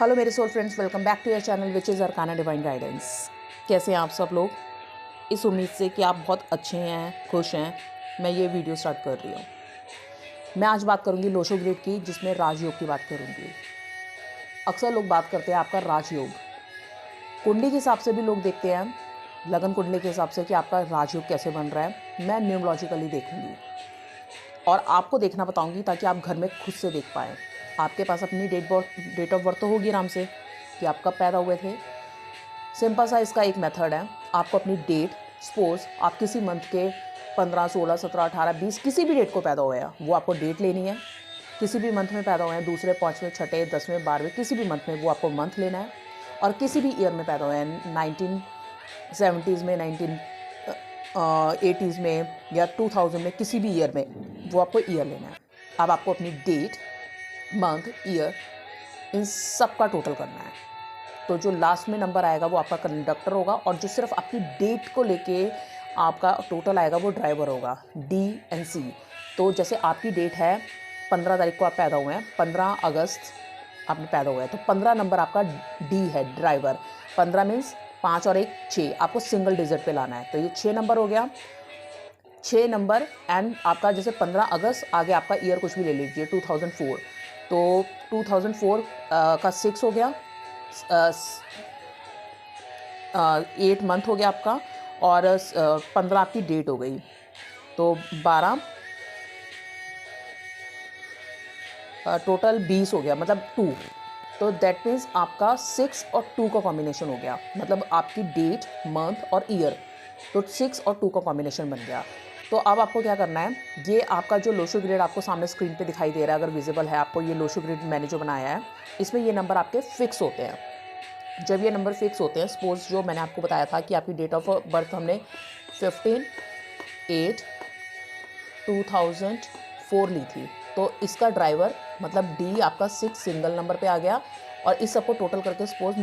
Hello मेरे soul friends, welcome back to your channel which is Arcana divine guidance. कैसे हैं आप सब लोग? इस उम्मीद से कि आप बहुत अच्छे हैं, खुश हैं, मैं ये वीडियो स्टार्ट कर रही हूँ। मैं आज बात करूँगी लोशो ग्रेड की, जिसमें राजयोग की बात करूँगी। अक्सर लोग बात करते हैं आपका राजयोग, कुंडली के हिसाब से भी लोग देखते हैं, लगन कुंडली के हिसाब से कि आपका राजयोग कैसे बन रहा है। मैं न्यूमरोलॉजिकली देखूँगी और आपको देखना बताऊँगी ताकि आप घर में खुद से देख पाएँ। आपके पास अपनी डेट ऑफ बर्थ तो होगी आराम से कि आप कब पैदा हुए थे। सिंपल सा इसका एक मेथड है। आपको अपनी डेट, सपोज आप किसी मंथ के 15, 16, 17, 18, 20 किसी भी डेट को पैदा हुए हैं, वो आपको डेट लेनी है। किसी भी मंथ में पैदा हुए हैं, दूसरे, पाँचवें, छठे, 10वें, 12वें, किसी भी मंथ में, वो आपको मंथ लेना है। और किसी भी ईयर में पैदा हुए हैं, 1970s में, 1980s में या 2000 में, किसी भी ईयर में, वो आपको ईयर लेना है। अब आपको अपनी डेट, मंथ, ईयर, इन सब का टोटल करना है। तो जो लास्ट में नंबर आएगा वो आपका कंडक्टर होगा, और जो सिर्फ आपकी डेट को लेके आपका टोटल आएगा वो ड्राइवर होगा, डी एंड सी। तो जैसे आपकी डेट है 15 तारीख को आप पैदा हुए हैं, 15 अगस्त आपने पैदा हुआ है, तो 15 नंबर आपका डी है, ड्राइवर। 15 मीन्स 5 और 1 6, आपको सिंगल डिजिट पे लाना है, तो ये 6 नंबर हो गया। 6 नंबर एंड आपका जैसे 15 अगस्त, आगे आपका ईयर कुछ भी ले लीजिए, 2004, तो 2004 का 6 हो गया, 8 मंथ हो गया आपका, और 15 आपकी डेट हो गई, तो 12, टोटल 20 हो गया, मतलब 2। तो दैट मीन्स आपका 6 और 2 का कॉम्बिनेशन हो गया, मतलब आपकी डेट, मंथ और ईयर, तो 6 और 2 का कॉम्बिनेशन बन गया। तो अब आपको क्या करना है, ये आपका जो लोशो ग्रिड आपको सामने स्क्रीन पे दिखाई दे रहा है, अगर विजिबल है आपको, ये लोशो ग्रिड मैंने जो बनाया है, इसमें ये नंबर आपके फिक्स होते हैं। जब ये नंबर फिक्स होते हैं, सपोज जो मैंने आपको बताया था कि आपकी डेट ऑफ बर्थ हमने 15/8/2004 ली थी, तो इसका ड्राइवर मतलब डी आपका 6 सिंगल नंबर पे आ गया, और इस सबको टोटल करके सपोज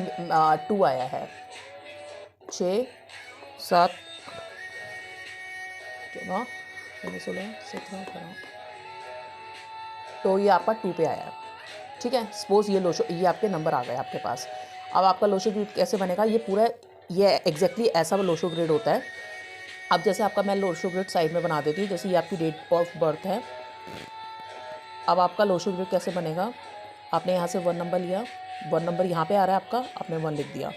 2 आया है, 6, 7, 14, 16, 17, 18, तो ये आपका 2 पे आया है। ठीक है, सपोज ये आपके नंबर आ गए आपके पास। अब आपका लोशो ग्रिड कैसे बनेगा, ये पूरा ये एग्जैक्टली ऐसा लोशो ग्रिड होता है। अब जैसे आपका मैं लोशो ग्रिड साइड में बना देती हूँ, जैसे ये आपकी डेट ऑफ बर्थ है। अब आपका लोशो ग्रिड कैसे बनेगा, आपने यहाँ से 1 नंबर लिया, 1 नंबर यहाँ पे आ रहा है आपका, आपने 1 लिख दिया,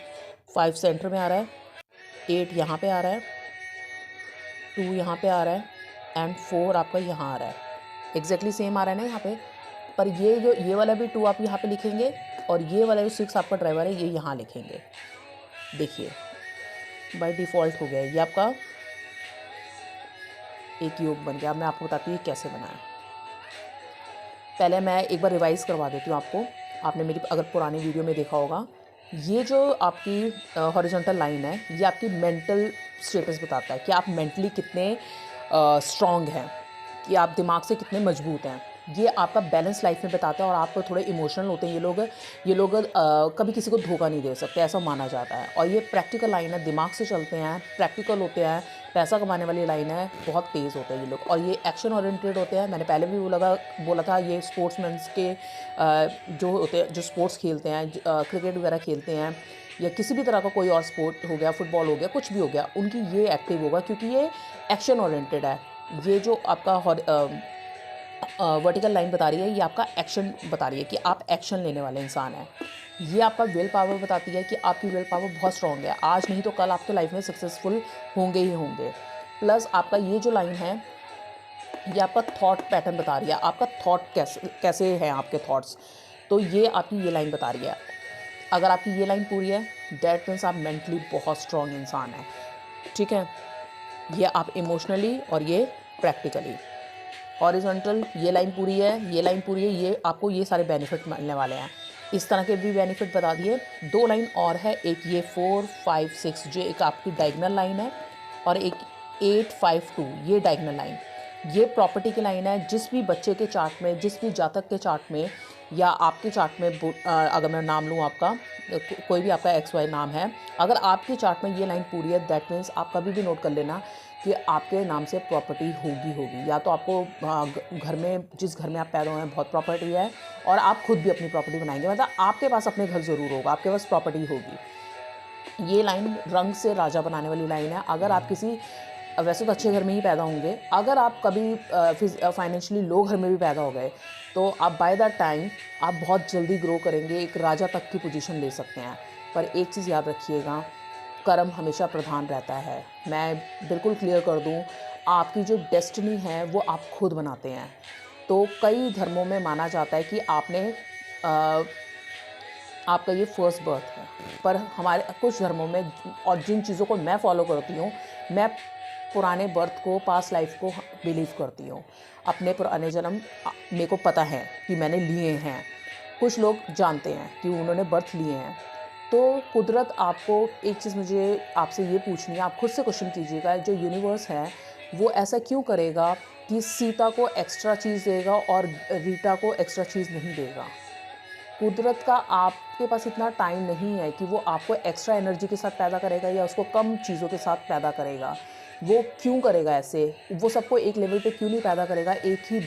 5 सेंटर में आ रहा है, 8 यहाँ पे आ रहा है, 2 यहाँ पे आ रहा है, एंड 4 आपका यहाँ आ रहा है। एग्जैक्टली सेम आ रहा है ना यहाँ पे, पर ये वाला भी 2 आप यहाँ पे लिखेंगे, और ये वाला जो 6 आपका ड्राइवर है ये यहाँ लिखेंगे। देखिए बाय डिफ़ॉल्ट हो गया, ये आपका एक योग बन गया। मैं आपको बताती हूँ कैसे बना है। पहले मैं एक बार रिवाइज़ करवा देती हूँ आपको। आपने मेरी अगर पुरानी वीडियो में देखा होगा, ये जो आपकी हॉरिजॉन्टल लाइन है, ये आपकी मेंटल स्टेटस बताता है कि आप मेंटली कितने स्ट्रॉन्ग हैं, कि आप दिमाग से कितने मजबूत हैं। ये आपका बैलेंस लाइफ में बताता है, और आप थोड़े इमोशनल होते हैं ये लोग कभी किसी को धोखा नहीं दे सकते, ऐसा माना जाता है। और ये प्रैक्टिकल लाइन है, दिमाग से चलते हैं, प्रैक्टिकल होते हैं, पैसा कमाने वाली लाइन है, बहुत तेज़ होते हैं ये लोग, और ये एक्शन ओरिएंटेड होते हैं। मैंने पहले भी बोला था, ये स्पोर्ट्समैन्स के जो होते हैं, जो स्पोर्ट्स खेलते हैं, क्रिकेट वगैरह खेलते हैं, या किसी भी तरह का कोई और स्पोर्ट हो गया, फुटबॉल हो गया, कुछ भी हो गया, उनकी ये एक्टिव होगा, क्योंकि ये एक्शन ओरिएंटेड है। ये जो आपका वर्टिकल लाइन बता रही है, ये आपका एक्शन बता रही है कि आप एक्शन लेने वाले इंसान हैं। ये आपका विल पावर बताती है कि आपकी विल पावर बहुत स्ट्रॉन्ग है, आज नहीं तो कल आप तो लाइफ में सक्सेसफुल होंगे ही होंगे। प्लस आपका ये जो लाइन है, ये आपका थॉट पैटर्न बता रही है, आपका थॉट कैसे हैं आपके थॉट्स, तो ये आपकी ये लाइन बता रही है। अगर आपकी ये लाइन पूरी है, दैट मीन्स आप मेंटली बहुत स्ट्रॉन्ग इंसान हैं। ठीक है, ये आप इमोशनली और ये प्रैक्टिकली। हॉरिजॉन्टल ये लाइन पूरी है, ये लाइन पूरी है, ये आपको ये सारे बेनिफिट मिलने वाले हैं। इस तरह के भी बेनिफिट बता दिए। 2 लाइन और है, एक ये 4, 5, 6 जो एक आपकी डायगोनल लाइन है, और एक 8, 5, 2 ये डायगोनल लाइन, ये प्रॉपर्टी की लाइन है। जिस भी बच्चे के चार्ट में, जिस भी जातक के चार्ट में, या आपके चार्ट में, अगर मैं नाम लूँ आपका, कोई भी आपका XY नाम है, अगर आपके चार्ट में ये लाइन पूरी है, दैट मीन्स आप कभी भी नोट कर लेना कि आपके नाम से प्रॉपर्टी होगी। या तो आपको घर में, जिस घर में आप पैदा हुए हैं बहुत प्रॉपर्टी है, और आप खुद भी अपनी प्रॉपर्टी बनाएंगे, मतलब आपके पास अपने घर ज़रूर होगा, आपके पास प्रॉपर्टी होगी। ये लाइन रंग से राजा बनाने वाली लाइन है। अगर आप किसी, वैसे तो अच्छे घर में ही पैदा होंगे, अगर आप कभी फाइनेंशियली लो घर में भी पैदा हो गए तो आप बाय दैट टाइम आप बहुत जल्दी ग्रो करेंगे, एक राजा तक की पोजीशन ले सकते हैं। पर एक चीज़ याद रखिएगा, कर्म हमेशा प्रधान रहता है। मैं बिल्कुल क्लियर कर दूं, आपकी जो डेस्टिनी है वो आप खुद बनाते हैं। तो कई धर्मों में माना जाता है कि आपका ये फर्स्ट बर्थ है, पर हमारे कुछ धर्मों में, और जिन चीज़ों को मैं फॉलो करती हूँ, मैं पुराने बर्थ को, पास्ट लाइफ को बिलीव करती हूँ। अपने पुराने जन्म मेरे को पता है कि मैंने लिए हैं। कुछ लोग जानते हैं कि उन्होंने बर्थ लिए हैं। तो कुदरत आपको, एक चीज़ मुझे आपसे ये पूछनी है, आप खुद से क्वेश्चन कीजिएगा, जो यूनिवर्स है वो ऐसा क्यों करेगा कि सीता को एक्स्ट्रा चीज़ देगा और रीटा को एक्स्ट्रा चीज़ नहीं देगा? कुदरत का आपके पास इतना टाइम नहीं है कि वो आपको एक्स्ट्रा एनर्जी के साथ पैदा करेगा या उसको कम चीज़ों के साथ पैदा करेगा। वो क्यों करेगा ऐसे? वो सबको एक लेवल पे क्यों नहीं पैदा करेगा? एक ही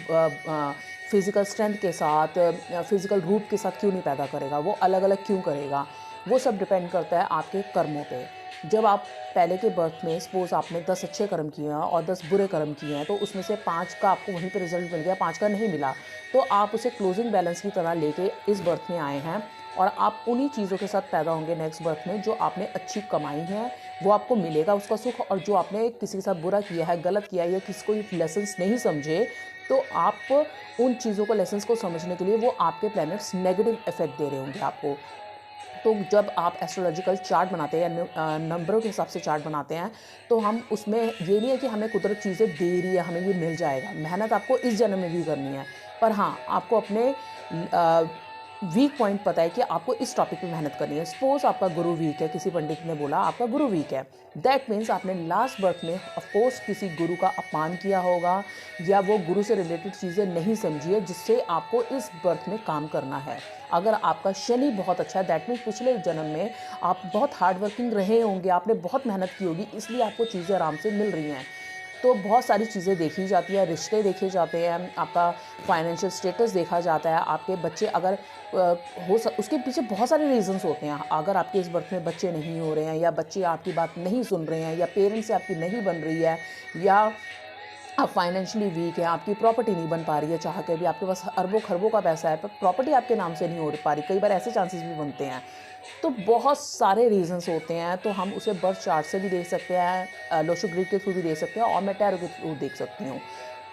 फिज़िकल स्ट्रेंथ के साथ, फिज़िकल रूप के साथ क्यों नहीं पैदा करेगा? वो अलग अलग क्यों करेगा? वो सब डिपेंड करता है आपके कर्मों पे। जब आप पहले के बर्थ में, सपोज़ आपने 10 अच्छे कर्म किए हैं और 10 बुरे कर्म किए हैं, तो उसमें से 5 का आपको वहीं पे रिजल्ट मिल गया, 5 का नहीं मिला, तो आप उसे क्लोजिंग बैलेंस की तरह लेके इस बर्थ में आए हैं, और आप उन्हीं चीज़ों के साथ पैदा होंगे नेक्स्ट बर्थ में। जो आपने अच्छी कमाई है वो आपको मिलेगा उसका सुख, और जो आपने किसी के साथ बुरा किया है, गलत किया है, या किसी को लेसन्स नहीं समझे, तो आप उन चीज़ों को, लेसन्स को समझने के लिए वो आपके प्लैनेट्स नेगेटिव इफेक्ट दे रहे होंगे आपको। तो जब आप एस्ट्रोलॉजिकल चार्ट बनाते हैं या नंबरों के हिसाब से चार्ट बनाते हैं, तो हम उसमें ये नहीं है कि हमें कुदरत चीज़ें दे रही है, हमें ये मिल जाएगा। मेहनत आपको इस जन्म में भी करनी है, पर हाँ, आपको अपने वीक पॉइंट पता है कि आपको इस टॉपिक पे मेहनत करनी है। सपोज आपका गुरु वीक है, किसी पंडित ने बोला आपका गुरु वीक है, दैट मीन्स आपने लास्ट बर्थ में ऑफकोर्स किसी गुरु का अपमान किया होगा, या वो गुरु से रिलेटेड चीज़ें नहीं समझी है, जिससे आपको इस बर्थ में काम करना है। अगर आपका शनि बहुत अच्छा है, दैट मीन्स पिछले जन्म में आप बहुत हार्ड वर्किंग रहे होंगे, आपने बहुत मेहनत की होगी, इसलिए आपको चीज़ें आराम से मिल रही हैं। तो बहुत सारी चीज़ें देखी जाती है, रिश्ते देखे जाते हैं, आपका फाइनेंशियल स्टेटस देखा जाता है, आपके बच्चे अगर उसके पीछे बहुत सारे रीजंस होते हैं। अगर आपके इस बर्थ में बच्चे नहीं हो रहे हैं, या बच्चे आपकी बात नहीं सुन रहे हैं, या पेरेंट्स से आपकी नहीं बन रही है, या आप फाइनेंशियली वीक है, आपकी प्रॉपर्टी नहीं बन पा रही है, चाह के भी आपके पास अरबों खरबों का पैसा है पर प्रॉपर्टी आपके नाम से नहीं हो पा रही, कई बार ऐसे चांसेस भी बनते हैं। तो बहुत सारे रीजंस होते हैं, तो हम उसे बर्थ चार्ट से भी देख सकते हैं, लोशो ग्रिड के थ्रू भी देख सकते हैं, और मैं टैरो के थ्रू देख सकती हूँ।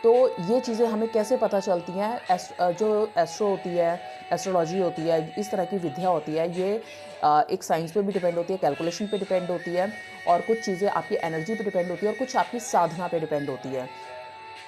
तो ये चीज़ें हमें कैसे पता चलती हैं? जो एस्ट्रो होती है, एस्ट्रोलॉजी होती है, इस तरह की विद्या होती है, ये एक साइंस पे भी डिपेंड होती है, कैलकुलेशन पे डिपेंड होती है, और कुछ चीज़ें आपकी एनर्जी पे डिपेंड होती है, और कुछ आपकी साधना पे डिपेंड होती है।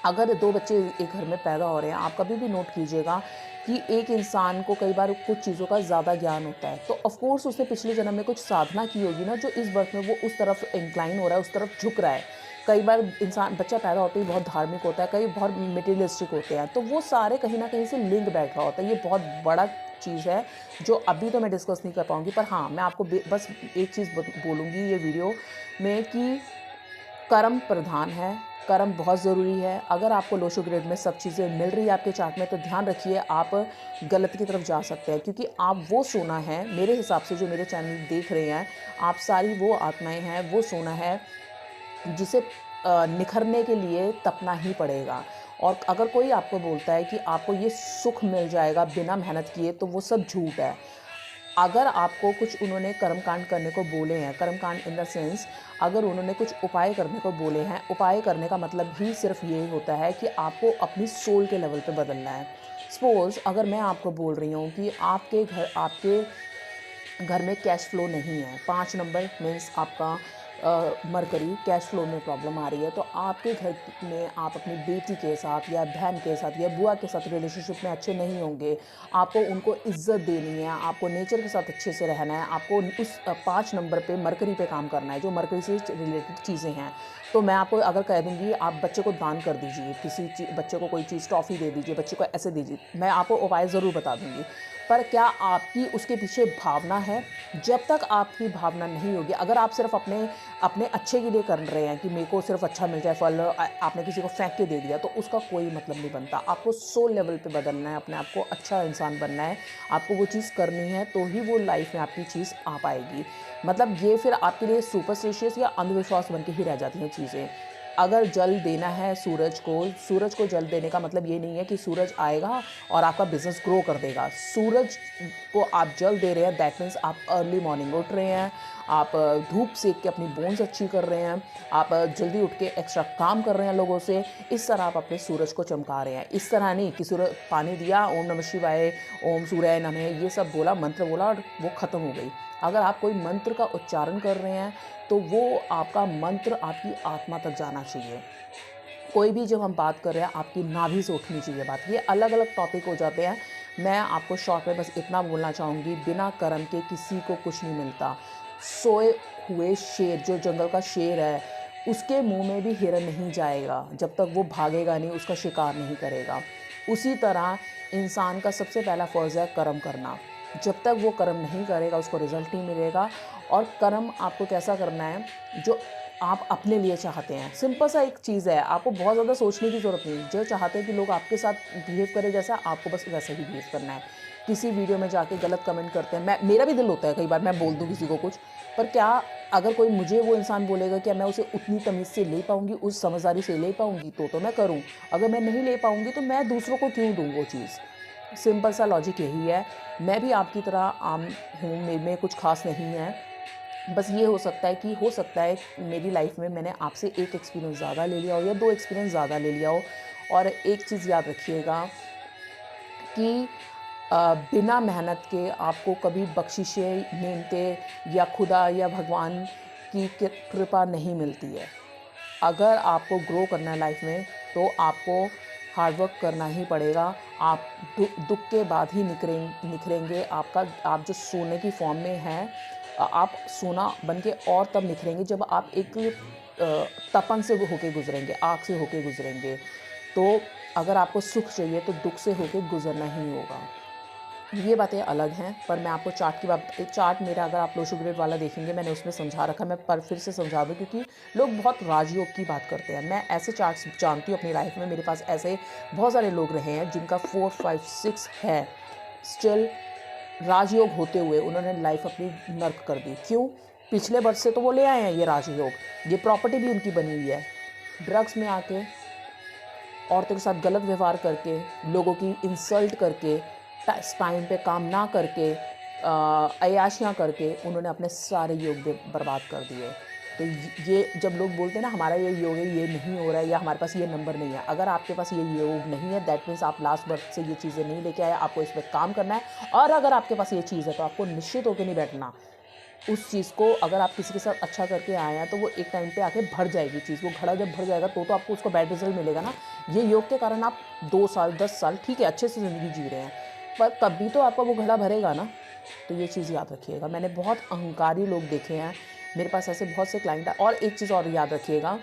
अगर 2 बच्चे एक घर में पैदा हो रहे हैं, आप कभी भी नोट कीजिएगा कि एक इंसान को कई बार कुछ चीज़ों का ज़्यादा ज्ञान होता है, तो ऑफ कोर्स उसने पिछले जन्म में कुछ साधना की होगी ना, जो इस बर्थ में वो उस तरफ इंक्लाइन हो रहा है, उस तरफ झुक रहा है। कई बार बच्चा पैदा होते ही बहुत धार्मिक होता है, कई बहुत मटेरियलिस्टिक होते हैं, तो वो सारे कहीं ना कहीं से लिंक बैठ रहा होता है। ये बहुत बड़ा चीज़ है जो अभी तो मैं डिस्कस नहीं कर पाऊँगी, पर हाँ, मैं आपको बस एक चीज़ बोलूँगी ये वीडियो में कि कर्म प्रधान है, कर्म बहुत ज़रूरी है। अगर आपको लोशो ग्रिड में सब चीज़ें मिल रही है आपके चार्ट में, तो ध्यान रखिए आप गलत की तरफ जा सकते हैं, क्योंकि आप वो सोना है, मेरे हिसाब से जो मेरे चैनल देख रहे हैं, आप सारी वो आत्माएं हैं, वो सोना है जिसे निखरने के लिए तपना ही पड़ेगा। और अगर कोई आपको बोलता है कि आपको ये सुख मिल जाएगा बिना मेहनत किए, तो वो सब झूठ है। अगर आपको कुछ उन्होंने कर्मकांड करने को बोले हैं, कर्मकांड इन द सेंस अगर उन्होंने कुछ उपाय करने को बोले हैं, उपाय करने का मतलब भी सिर्फ ये होता है कि आपको अपनी सोल के लेवल पे बदलना है। सपोज़ अगर मैं आपको बोल रही हूँ कि आपके घर में कैश फ्लो नहीं है, 5 नंबर मीन्स आपका मरकरी, कैश फ्लो में प्रॉब्लम आ रही है, तो आपके घर में आप अपनी बेटी के साथ या बहन के साथ या बुआ के साथ रिलेशनशिप में अच्छे नहीं होंगे, आपको उनको इज्जत देनी है, आपको नेचर के साथ अच्छे से रहना है, आपको उस 5 नंबर पे मरकरी पे काम करना है, जो मरकरी से रिलेटेड चीज़ें हैं। तो मैं आपको अगर कह दूँगी आप बच्चे को दान कर दीजिए, किसी बच्चे को कोई चीज़ टॉफ़ी दे दीजिए, बच्चे को ऐसे दीजिए, मैं आपको उपाय ज़रूर बता दूँगी। पर क्या आपकी उसके पीछे भावना है? जब तक आपकी भावना नहीं होगी, अगर आप सिर्फ अपने अपने अच्छे के लिए कर रहे हैं कि मेरे को सिर्फ अच्छा मिल जाए फल, आपने किसी को फेंक के दे दिया, तो उसका कोई मतलब नहीं बनता। आपको सोल लेवल पे बदलना है, अपने आप को अच्छा इंसान बनना है, आपको वो चीज़ करनी है, तो ही वो लाइफ में आपकी चीज़ आ पाएगी। मतलब ये फिर आपके लिए सुपरस्टिशियस या अंधविश्वास बन के ही रह जाती हैं चीज़ें। अगर जल देना है सूरज को जल देने का मतलब ये नहीं है कि सूरज आएगा और आपका बिजनेस ग्रो कर देगा। सूरज को आप जल दे रहे हैं, दैट मीन्स आप अर्ली मॉर्निंग उठ रहे हैं, आप धूप सेक के अपनी बोन्स अच्छी कर रहे हैं, आप जल्दी उठ के एक्स्ट्रा काम कर रहे हैं लोगों से। इस तरह आप अपने सूरज को चमका रहे हैं। इस तरह नहीं कि सूरज पानी दिया, ओम नमः शिवाय, ओम सूर्याय नमः, ये सब बोला, मंत्र बोला और वो ख़त्म हो गई। अगर आप कोई मंत्र का उच्चारण कर रहे हैं तो वो आपका मंत्र आपकी आत्मा तक जाना चाहिए। कोई भी जब हम बात कर रहे हैं, आपकी नाभि से उठनी चाहिए बात। ये अलग अलग टॉपिक हो जाते हैं। मैं आपको शॉर्ट में बस इतना बोलना चाहूँगी, बिना कर्म के किसी को कुछ नहीं मिलता। सोए हुए शेर, जो जंगल का शेर है, उसके मुंह में भी हिरन नहीं जाएगा जब तक वो भागेगा नहीं, उसका शिकार नहीं करेगा। उसी तरह इंसान का सबसे पहला फ़र्ज़ है कर्म करना। जब तक वो कर्म नहीं करेगा उसको रिज़ल्ट नहीं मिलेगा। और कर्म आपको कैसा करना है जो आप अपने लिए चाहते हैं। सिंपल सा एक चीज़ है, आपको बहुत ज़्यादा सोचने की ज़रूरत नहीं। जो चाहते हैं कि लोग आपके साथ बिहेव करें जैसा, आपको बस वैसे ही बिहेव करना है। किसी वीडियो में जाके गलत कमेंट करते हैं, मेरा भी दिल होता है कई बार, मैं बोल दूँ किसी को कुछ, पर क्या अगर कोई मुझे वो इंसान बोलेगा क्या मैं उसे उतनी तमीज़ से ले पाऊँगी, उस समझदारी से ले पाऊँगी, तो मैं करूँ। अगर मैं नहीं ले पाऊँगी तो मैं दूसरों को क्यों दूँ वो चीज़। सिंपल सा लॉजिक यही है। मैं भी आपकी तरह आम हूँ, मेरे में कुछ खास नहीं है। बस ये हो सकता है मेरी लाइफ में मैंने आपसे एक एक्सपीरियंस ज़्यादा ले लिया हो या 2 एक्सपीरियंस ज़्यादा ले लिया हो। और एक चीज़ याद रखिएगा कि बिना मेहनत के आपको कभी बख्शिशें, नेमतें या खुदा या भगवान की कृपा नहीं मिलती है। अगर आपको ग्रो करना है लाइफ में तो आपको हार्ड वर्क करना ही पड़ेगा। आप दुख के बाद ही निखरेंगे। आप जो सोने की फॉर्म में हैं, आप सोना बन के और तब निखरेंगे जब आप एक तपन से होके गुजरेंगे, आग से होके गुजरेंगे। तो अगर आपको सुख चाहिए तो दुख से होके गुजरना ही होगा। ये बातें अलग हैं, पर मैं आपको चार्ट मेरा अगर आप लोशो ग्रेड वाला देखेंगे, मैंने उसमें समझा रखा है। मैं पर फिर से समझा दूँ क्योंकि लोग बहुत राजयोग की बात करते हैं। मैं ऐसे चार्ट्स जानती हूँ अपनी लाइफ में, मेरे पास ऐसे बहुत सारे लोग रहे हैं जिनका 4, 5, 6 है, स्टिल राजयोग होते हुए उन्होंने लाइफ अपनी नर्क कर दी। क्यों? पिछले वर्ष से तो वो ले आए हैं ये राजयोग, ये प्रॉपर्टी भी उनकी बनी हुई है। ड्रग्स में आके, औरतों के साथ गलत व्यवहार करके, लोगों की इंसल्ट करके, टाइम पे काम ना करके, अय्याशियाँ करके उन्होंने अपने सारे योग बर्बाद कर दिए। तो ये जब लोग बोलते हैं ना हमारा ये योग है, ये नहीं हो रहा है, या हमारे पास ये नंबर नहीं है, अगर आपके पास ये योग नहीं है दैट मीन्स आप लास्ट बर्थ से ये चीज़ें नहीं लेके आए, आपको इस पर काम करना है। और अगर आपके पास ये चीज़ है तो आपको निश्चित होकर नहीं बैठना उस चीज़ को। अगर आप किसी के साथ अच्छा करके आए हैं तो वो एक टाइम पे आके भर जाएगी चीज़। वो घड़ा जब भर जाएगा तो आपको उसको बैड रिजल्ट मिलेगा ना। ये योग के कारण आप 2 साल 10 साल ठीक है अच्छे से ज़िंदगी जी रहे हैं, पर कभी तो आपका वो घड़ा भरेगा ना। तो ये चीज़ याद रखिएगा। मैंने बहुत अहंकारी लोग देखे हैं, मेरे पास ऐसे बहुत से क्लाइंट हैं। और एक चीज़ और याद रखिएगा,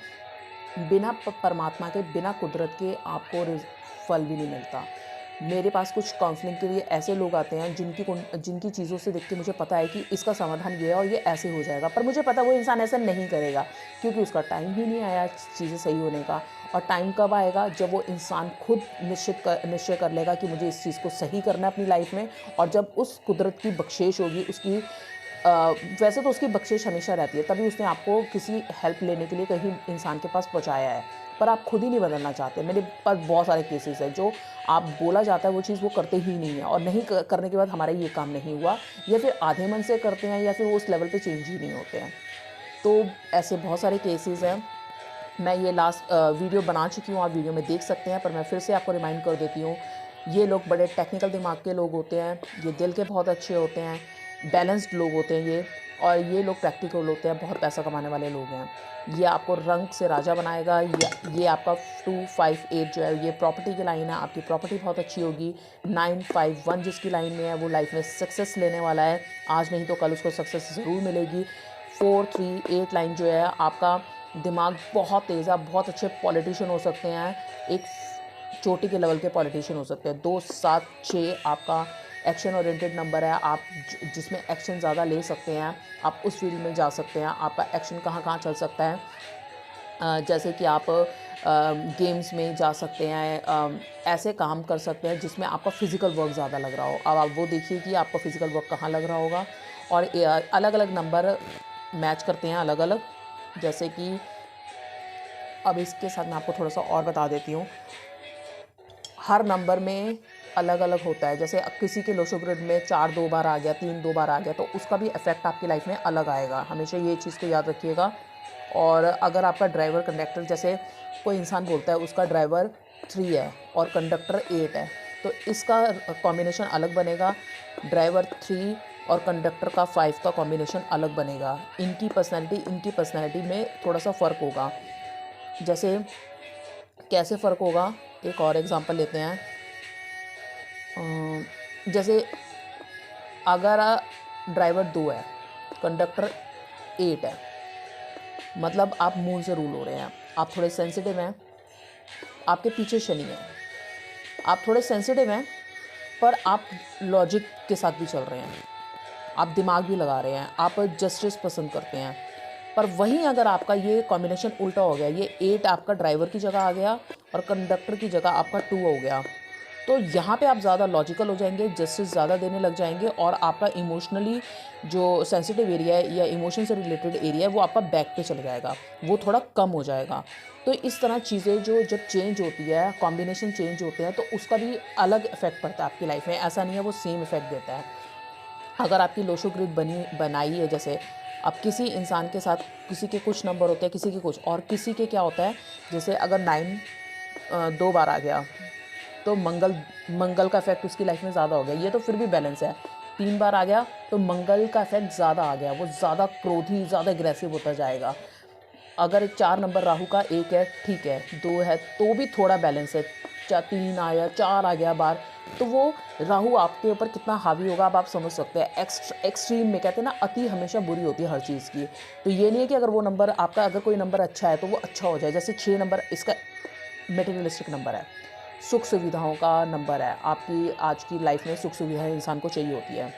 बिना परमात्मा के, बिना कुदरत के आपको फल भी नहीं मिलता। मेरे पास कुछ काउंसलिंग के लिए ऐसे लोग आते हैं जिनकी चीज़ों से देख के मुझे पता है कि इसका समाधान ये है और ये ऐसे हो जाएगा, पर मुझे पता है वो इंसान ऐसा नहीं करेगा क्योंकि उसका टाइम ही नहीं आया चीज़ें सही होने का। और टाइम कब आएगा? जब वो इंसान खुद निश्चय कर लेगा कि मुझे इस चीज़ को सही करना है अपनी लाइफ में। और जब उस कुदरत की बख्शिश होगी, उसकी वैसे तो उसकी बख्शिश हमेशा रहती है, तभी उसने आपको किसी हेल्प लेने के लिए कहीं इंसान के पास पहुँचाया है, पर आप खुद ही नहीं बदलना चाहते। मेरे पास बहुत सारे केसेस हैं जो आप बोला जाता है वो चीज़ वो करते ही नहीं है, और नहीं करने के बाद हमारा ये काम नहीं हुआ, या फिर आधे मन से करते हैं, या फिर वो उस लेवल पे चेंज ही नहीं होते हैं। तो ऐसे बहुत सारे केसेस हैं। मैं ये लास्ट वीडियो बना चुकी हूँ, आप वीडियो में देख सकते हैं, पर मैं फिर से आपको रिमाइंड कर देती हूँ। ये लोग बड़े टेक्निकल दिमाग के लोग होते हैं, ये दिल के बहुत अच्छे होते हैं, बैलेंस्ड लोग होते हैं ये, और ये लोग प्रैक्टिकल होते हैं, बहुत पैसा कमाने वाले लोग हैं। ये आपको रंग से राजा बनाएगा। ये आपका 258 जो है ये प्रॉपर्टी की लाइन है, आपकी प्रॉपर्टी बहुत अच्छी होगी। 951 जिसकी लाइन में है वो लाइफ में सक्सेस लेने वाला है, आज नहीं तो कल उसको सक्सेस ज़रूर मिलेगी। 438 लाइन जो है आपका दिमाग बहुत तेज़ है, बहुत अच्छे पॉलिटिशियन हो सकते हैं, एक चोटी के लेवल के पॉलिटिशियन हो सकते हैं। 276 आपका एक्शन ओरिएंटेड नंबर है, आप जिसमें एक्शन ज़्यादा ले सकते हैं, आप उस फील्ड में जा सकते हैं। आपका एक्शन कहाँ कहाँ चल सकता है, जैसे कि आप गेम्स में जा सकते हैं, ऐसे काम कर सकते हैं जिसमें आपका फ़िज़िकल वर्क ज़्यादा लग रहा हो। अब आप वो देखिए कि आपका फ़िज़िकल वर्क कहाँ लग रहा होगा, और अलग अलग नंबर मैच करते हैं अलग अलग। जैसे कि अब इसके साथ मैं आपको थोड़ा सा और बता देती हूँ, हर नंबर में अलग अलग होता है। जैसे किसी के लोशो ग्रिड में 4 2 बार आ गया, 3 2 बार आ गया, तो उसका भी इफ़ेक्ट आपकी लाइफ में अलग आएगा। हमेशा ये चीज़ को याद रखिएगा। और अगर आपका ड्राइवर कंडक्टर, जैसे कोई इंसान बोलता है उसका ड्राइवर 3 है और कंडक्टर 8 है, तो इसका कॉम्बिनेशन अलग बनेगा। ड्राइवर 3 और कंडक्टर का 5 का कॉम्बिनेशन अलग बनेगा। इनकी पर्सनैलिटी में थोड़ा सा फ़र्क होगा। जैसे कैसे फ़र्क होगा, एक और एग्जांपल लेते हैं। जैसे अगर ड्राइवर 2 है, कंडक्टर 8 है, मतलब आप मून से रूल हो रहे हैं, आप थोड़े सेंसिटिव हैं, आपके पीछे शनि है, आप थोड़े सेंसिटिव हैं, पर आप लॉजिक के साथ भी चल रहे हैं, आप दिमाग भी लगा रहे हैं, आप जस्टिस पसंद करते हैं। पर वहीं अगर आपका ये कॉम्बिनेशन उल्टा हो गया, ये 8 आपका ड्राइवर की जगह आ गया और कंडक्टर की जगह आपका 2 हो गया, तो यहाँ पे आप ज़्यादा लॉजिकल हो जाएंगे, जस्टिस ज़्यादा देने लग जाएंगे, और आपका इमोशनली जो सेंसिटिव एरिया है या इमोशन से रिलेटेड एरिया है वो आपका बैक पे चल जाएगा, वो थोड़ा कम हो जाएगा। तो इस तरह चीज़ें जो जब चेंज होती है, कॉम्बिनेशन चेंज होते हैं, तो उसका भी अलग इफेक्ट पड़ता है आपकी लाइफ में। ऐसा नहीं है वो सेम इफेक्ट देता है। अगर आपकी लोशो ग्रिड बनाई है, जैसे अब किसी इंसान के साथ किसी के कुछ नंबर होते हैं, किसी के कुछ, और किसी के क्या होता है, जैसे अगर 9 2 बार आ गया तो मंगल का इफेक्ट उसकी लाइफ में ज़्यादा हो गया, ये तो फिर भी बैलेंस है। 3 बार आ गया तो मंगल का इफेक्ट ज़्यादा आ गया, वो ज़्यादा क्रोधी, ज़्यादा एग्रेसिव होता जाएगा। अगर 4 नंबर राहु का 1 है, ठीक है, 2 है तो भी थोड़ा बैलेंस है, 3 आया, 4 आ गया बार, तो वो राहु आपके ऊपर कितना हावी होगा अब आप समझ सकते हैं। एक्सट्रीम में कहते हैं ना, अति हमेशा बुरी होती है हर चीज़ की। तो ये नहीं है कि अगर वो नंबर आपका, अगर कोई नंबर अच्छा है तो वो अच्छा हो जाए। जैसे 6 नंबर इसका मटेरियलिस्टिक नंबर है, सुख सुविधाओं का नंबर है, आपकी आज की लाइफ में सुख सुविधाएं इंसान को चाहिए होती है,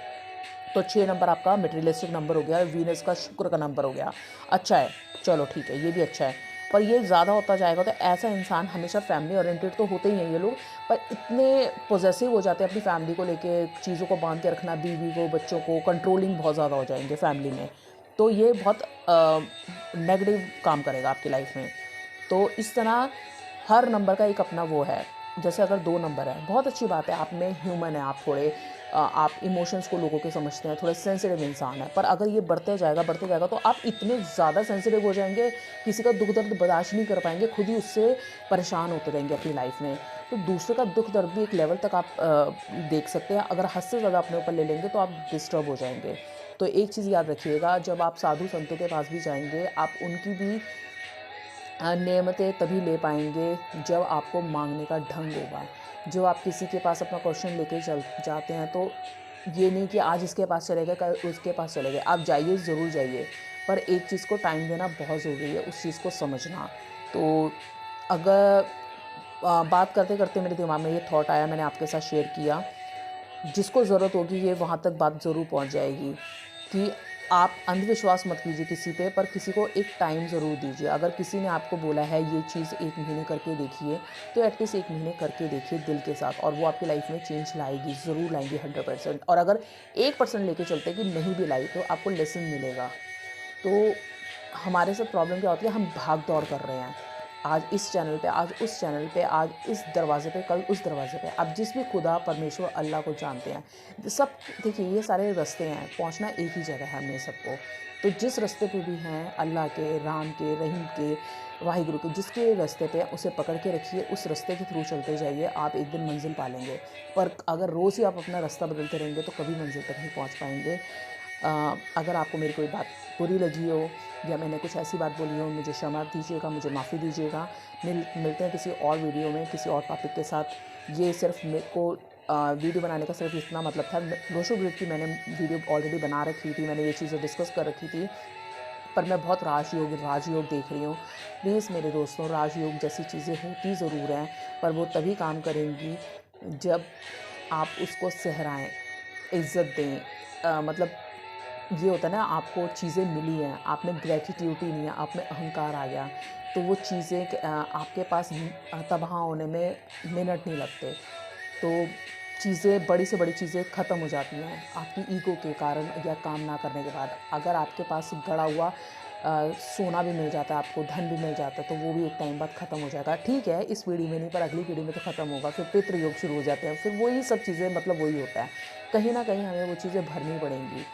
तो 6 नंबर आपका मटेरियलिस्टिक नंबर हो गया, वीनस का शुक्र का नंबर हो गया, अच्छा है, चलो ठीक है, ये भी अच्छा है। पर ये ज़्यादा होता जाएगा तो ऐसा इंसान, हमेशा फैमिली ओरिएंटेड तो होते ही हैं ये लोग, पर इतने पोजेसिव हो जाते हैं अपनी फैमिली को लेके, चीज़ों को बांध के रखना, बीवी को, बच्चों को, कंट्रोलिंग बहुत ज़्यादा हो जाएंगे फैमिली में, तो ये बहुत नेगेटिव काम करेगा आपकी लाइफ में। तो इस तरह हर नंबर का एक अपना वो है। जैसे अगर 2 नंबर है, बहुत अच्छी बात है, आप में ह्यूमन है, आप थोड़े आप इमोशंस को लोगों के समझते हैं, थोड़े सेंसिटिव इंसान है, पर अगर ये बढ़ते जाएगा तो आप इतने ज़्यादा सेंसिटिव हो जाएंगे, किसी का दुख दर्द बर्दाश्त नहीं कर पाएंगे, खुद ही उससे परेशान होते रहेंगे अपनी लाइफ में। तो दूसरे का दुख दर्द भी एक लेवल तक आप देख सकते हैं, अगर हद से ज़्यादा अपने ऊपर ले लेंगे तो आप डिस्टर्ब हो जाएंगे। तो एक चीज़ याद रखिएगा, जब आप साधु संतों के पास भी जाएंगे, आप उनकी भी नेमतें तभी ले पाएंगे जब आपको मांगने का ढंग होगा। जब आप किसी के पास अपना क्वेश्चन लेके चल जाते हैं, तो ये नहीं कि आज इसके पास चले गए, कल उसके पास चले गए, आप जाइए, ज़रूर जाइए, पर एक चीज़ को टाइम देना बहुत ज़रूरी है, उस चीज़ को समझना। तो अगर बात करते करते मेरे दिमाग में ये थॉट आया, मैंने आपके साथ शेयर किया, जिसको ज़रूरत होगी ये वहाँ तक बात ज़रूर पहुँच जाएगी कि आप अंधविश्वास मत कीजिए किसी पे, पर किसी को एक टाइम ज़रूर दीजिए। अगर किसी ने आपको बोला है ये चीज़ 1 महीने करके देखिए, तो एटलीस्ट 1 महीने करके देखिए दिल के साथ, और वो आपकी लाइफ में चेंज लाएगी, ज़रूर लाएंगी 100%। और अगर 1% लेके चलते कि नहीं भी लाई, तो आपको लेसन मिलेगा। तो हमारे साथ प्रॉब्लम क्या होती है, हम भाग दौड़ कर रहे हैं, आज इस चैनल पे, आज उस चैनल पे, आज इस दरवाजे पे, कल उस दरवाजे पे। आप जिस भी खुदा, परमेश्वर, अल्लाह को जानते हैं, सब देखिए ये सारे रास्ते हैं, पहुंचना एक ही जगह है हमें सबको। तो जिस रास्ते पे भी हैं, अल्लाह के, राम के, रहीम के, वाहिगुरु के, जिसके रास्ते पे उसे पकड़ के रखिए, उस रास्ते के थ्रू चलते जाइए, आप एक दिन मंजिल पा लेंगे। पर अगर रोज़ ही आप अपना रास्ता बदलते रहेंगे तो कभी मंजिल तक नहीं पहुँच पाएंगे। अगर आपको मेरी कोई बात बुरी लगी हो या मैंने कुछ ऐसी बात बोली हो, मुझे क्षमा दीजिएगा, मुझे माफ़ी दीजिएगा। मिलते हैं किसी और वीडियो में, किसी और टॉपिक के साथ। ये सिर्फ मेरे को वीडियो बनाने का सिर्फ इतना मतलब था। रोशो ग्रिड की मैंने वीडियो ऑलरेडी बना रखी थी, मैंने ये चीज़ें डिस्कस कर रखी थी, पर मैं बहुत राजयोग देख रही हूँ। प्लीज़ मेरे दोस्तों, राजयोग जैसी चीज़ें होती ज़रूर हैं, पर वो तभी काम करेंगी जब आप उसको सहराएँ, इज़्ज़त दें। मतलब ये होता है ना, आपको चीज़ें मिली हैं, आप में ग्रैटिट्यूड ही नहीं है, आप में अहंकार आ गया, तो वो चीज़ें आपके पास तबाह होने में मिनट नहीं लगते। तो चीज़ें, बड़ी से बड़ी चीज़ें ख़त्म हो जाती हैं आपकी ईगो के कारण या काम ना करने के बाद। अगर आपके पास गड़ा हुआ सोना भी मिल जाता है आपको, धन भी मिल जाता है, तो वो भी एक टाइम बाद ख़त्म हो जाएगा। ठीक है, इस पीढ़ी में नहीं, पर अगली पीढ़ी में तो ख़त्म होगा। फिर पितृयोग शुरू हो जाते हैं, फिर वही सब चीज़ें, मतलब वही होता है। कहीं न कहीं हमें वो चीज़ें भरनी पड़ेंगी।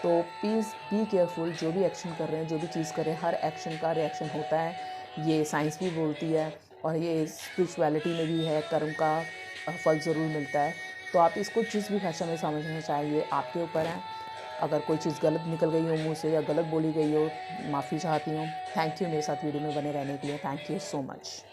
तो प्लीज़ बी केयरफुल, जो भी एक्शन कर रहे हैं, जो भी चीज़ कर रहे हैं, हर एक्शन का रिएक्शन होता है। ये साइंस भी बोलती है और ये स्पिरिचुअलिटी में भी है, कर्म का फल ज़रूर मिलता है। तो आप इसको जिस भी भाषा में समझना चाहिए, आपके ऊपर है। अगर कोई चीज़ गलत निकल गई हो मुँह से या गलत बोली गई हो, माफ़ी चाहती हूँ। थैंक यू मेरे साथ वीडियो में बने रहने के लिए। Thank you so much.